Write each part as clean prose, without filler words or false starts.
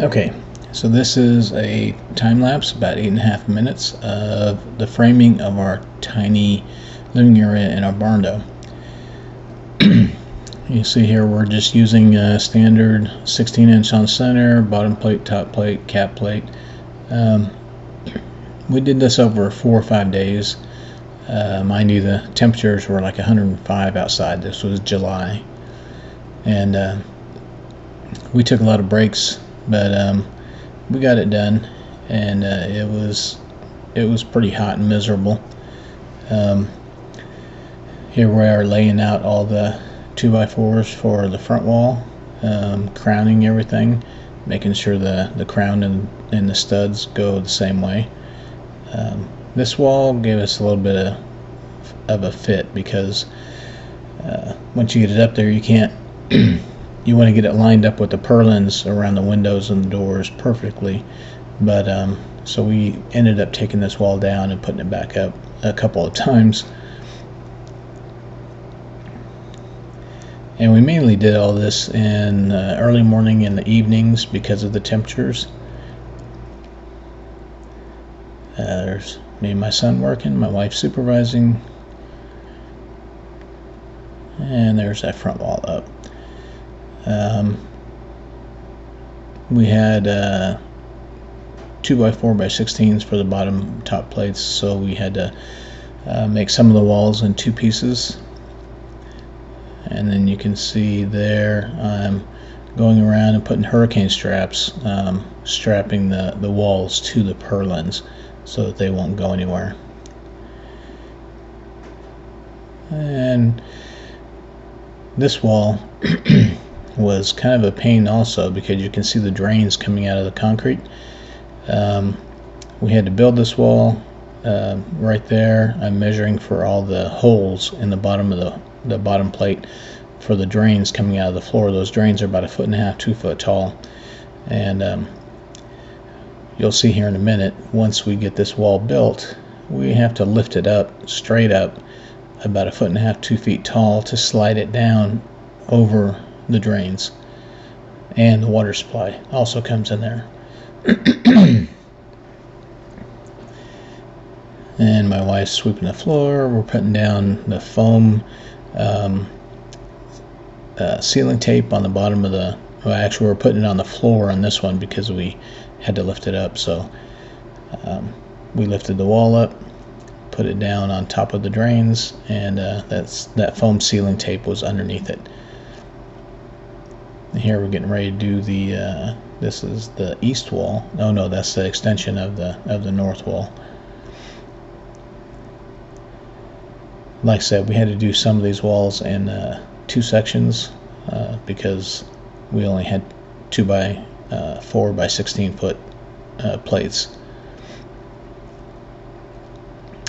Okay, so this is a time lapse, about 8.5 minutes of the framing of our tiny living area in our Barndo. You see here we're just using a standard 16-inch on center, bottom plate, top plate, cap plate. We did this over 4 or 5 days. Mind you, the temperatures were like 105 outside. This was July, and we took a lot of breaks, but we got it done, and it was pretty hot and miserable. Here we are laying out all the 2x4s for the front wall, crowning everything, making sure the crown and the studs go the same way. This wall gave us a little bit of a fit because once you get it up there, you can't you want to get it lined up with the purlins around the windows and the doors perfectly, but so we ended up taking this wall down and putting it back up a couple of times. And we mainly did all this in early morning and the evenings because of the temperatures. There's me and my son working, my wife supervising, and there's that front wall up. We had 2x4x16s for the bottom top plates, so we had to make some of the walls in 2 pieces. And then you can see there I'm going around and putting hurricane straps, strapping the walls to the purlins so that they won't go anywhere. And this wall was kind of a pain also because you can see the drains coming out of the concrete. We had to build this wall right there. I'm measuring for all the holes in the bottom of the bottom plate for the drains coming out of the floor. Those drains are about 1.5 feet, 2 foot tall, and you'll see here in a minute, once we get this wall built, we have to lift it up straight up about 1.5 feet, 2 feet tall to slide it down over the drains, and the water supply also comes in there. And my wife's sweeping the floor. We're putting down the foam ceiling tape on the bottom of the, well, actually we're putting it on the floor on this one because we had to lift it up. So we lifted the wall up, put it down on top of the drains, and that foam ceiling tape was underneath it. And here we're getting ready to do the this is the east wall. Oh no, that's the extension of the north wall. Like I said, we had to do some of these walls in 2 sections because we only had 2x4x16 foot plates.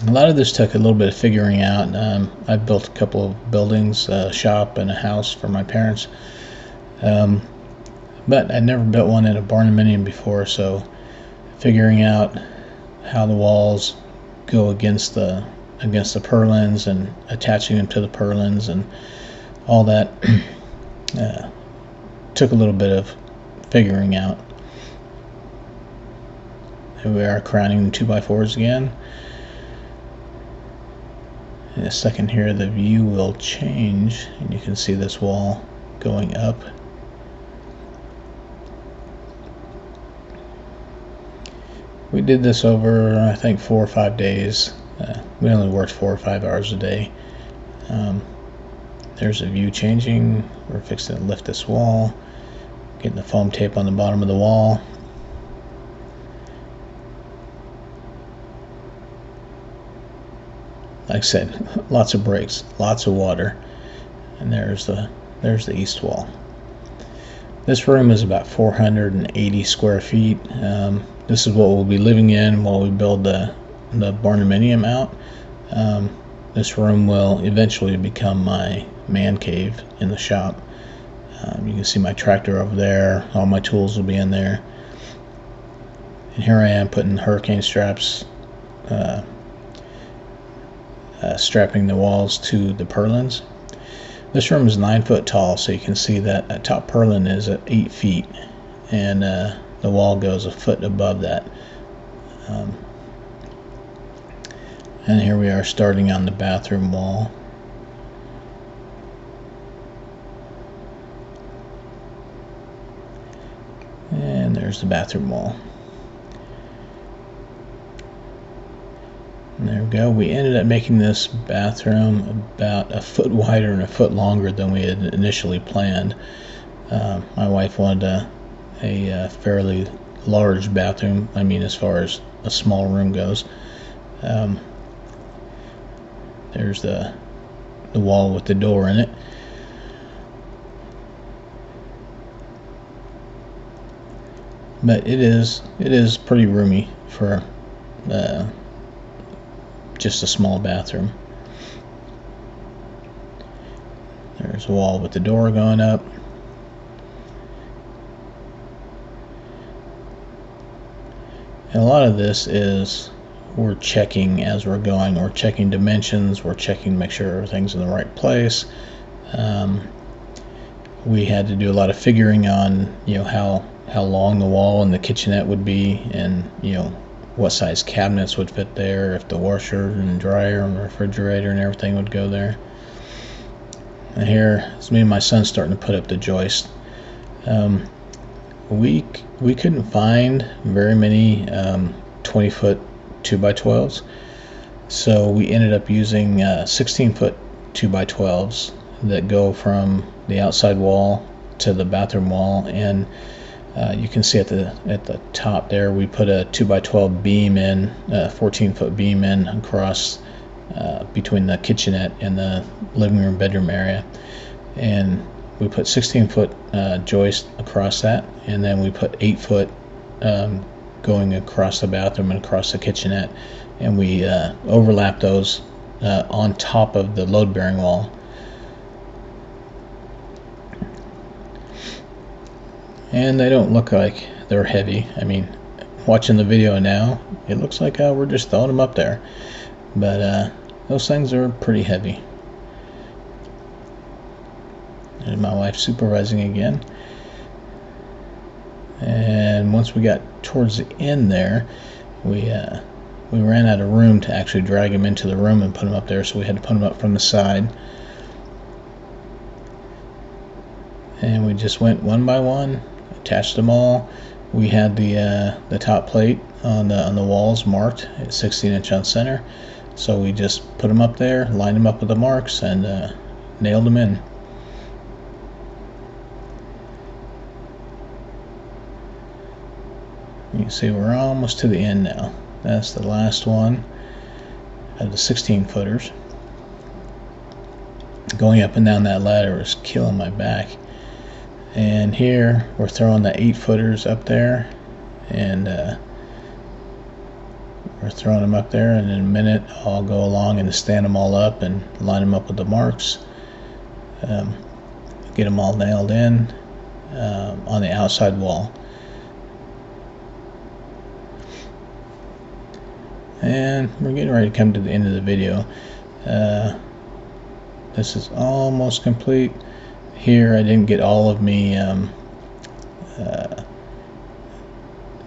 A lot of this took a little bit of figuring out. I built a couple of buildings, a shop and a house for my parents, but I'd never built one in a barndominium before, so figuring out how the walls go against the purlins and attaching them to the purlins and all that took a little bit of figuring out. Here we are crowning the 2x4s again. In a second here the view will change and you can see this wall going up. We did this over, I think, 4 or 5 days. We only worked 4 or 5 hours a day. There's a view changing. We're fixing to lift this wall, getting the foam tape on the bottom of the wall. Like I said, lots of breaks, lots of water, and there's the east wall. This room is about 480 square feet. This is what we'll be living in while we build the barndominium out. This room will eventually become my man cave in the shop. You can see my tractor over there. All my tools will be in there. And here I am putting hurricane straps, strapping the walls to the purlins. This room is 9 foot tall, so you can see that top purlin is at 8 feet, and the wall goes a foot above that. And here we are starting on the bathroom wall. And there's the bathroom wall. And there we go. We ended up making this bathroom about a foot wider and a foot longer than we had initially planned. My wife wanted a fairly large bathroom. I mean, as far as a small room goes. There's the wall with the door in it. But it is pretty roomy for just a small bathroom. There's a wall with the door going up. And a lot of this is we're checking as we're going. We're checking dimensions. We're checking to make sure everything's in the right place. We had to do a lot of figuring on, how long the wall and the kitchenette would be, and what size cabinets would fit there, if the washer and dryer and refrigerator and everything would go there. And here is me and my son starting to put up the joist. We couldn't find very many 20-foot 2x12s, so we ended up using 16-foot 2x12s that go from the outside wall to the bathroom wall. And you can see at the top there, we put a 2x12 beam in, a 14-foot beam in across between the kitchenette and the living room bedroom area, and we put 16-foot joist across that, and then we put 8-foot going across the bathroom and across the kitchenette, and we overlap those on top of the load-bearing wall. And they don't look like they're heavy. I mean, watching the video now, it looks like we're just throwing them up there, but those things are pretty heavy. And my wife supervising again. And once we got towards the end there, we ran out of room to actually drag them into the room and put them up there, so we had to put them up from the side. And we just went one by one, attached them all. We had the top plate on the walls marked at 16" on center, so we just put them up there, lined them up with the marks, and nailed them in. You can see we're almost to the end now. That's the last one of the 16-footers. Going up and down that ladder was killing my back. And here we're throwing the 8-footers up there, and we're throwing them up there, and in a minute I'll go along and stand them all up and line them up with the marks, get them all nailed in on the outside wall. And we're getting ready to come to the end of the video. This is almost complete. Here I didn't get all of me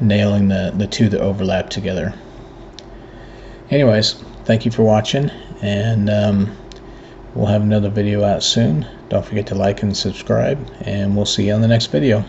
nailing the two that overlap together. Anyways, thank you for watching, and we'll have another video out soon. Don't forget to like and subscribe, and we'll see you on the next video.